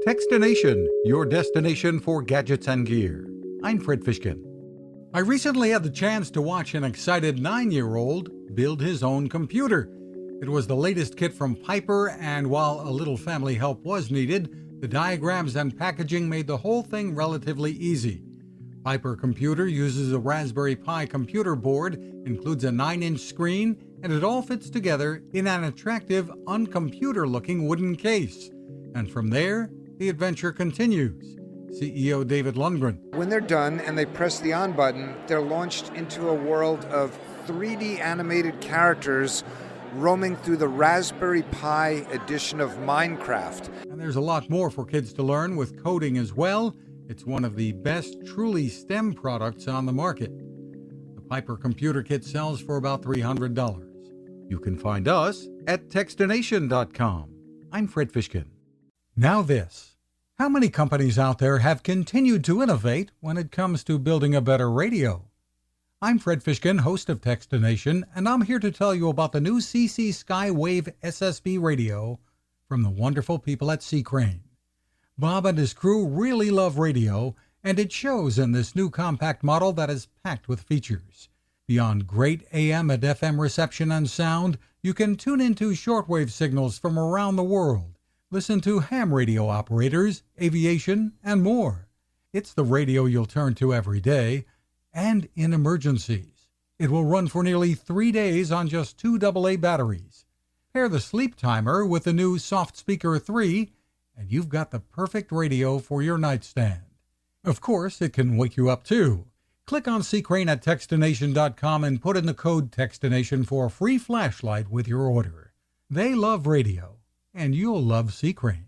Fishkin-Techstination, your destination for gadgets and gear. I'm Fred Fishkin. I recently had the chance to watch an excited 9-year-old build his own computer. It was the latest kit from Piper, and while a little family help was needed, the diagrams and packaging made the whole thing relatively easy. Piper Computer uses a Raspberry Pi computer board, includes a 9-inch screen, and it all fits together in an attractive, uncomputer-looking wooden case. And from there, the adventure continues. CEO David Lndgren. When they're done and they press the on button, they're launched into a world of 3D animated characters roaming through the Raspberry Pi edition of Minecraft. And there's a lot more for kids to learn with coding as well. It's one of the best truly STEM products on the market. The Piper Computer Kit sells for about $300. You can find us at Techstination.com. I'm Fred Fishkin. Now this. How many companies out there have continued to innovate when it comes to building a better radio? I'm Fred Fishkin, host of Techstination, and I'm here to tell you about the new CC Skywave SSB radio from the wonderful people at C-Crane. Bob and his crew really love radio, and it shows in this new compact model that is packed with features. Beyond great AM and FM reception and sound, you can tune into shortwave signals from around the world, listen to ham radio operators, aviation, and more. It's the radio you'll turn to every day, and in emergencies. It will run for nearly 3 days on just 2 AA batteries. Pair the sleep timer with the new Soft Speaker 3, and you've got the perfect radio for your nightstand. Of course, it can wake you up too. Click on C-Crane at Techstination.com and put in the code Techstination for a free flashlight with your order. They love radio, and you'll love C-Crane.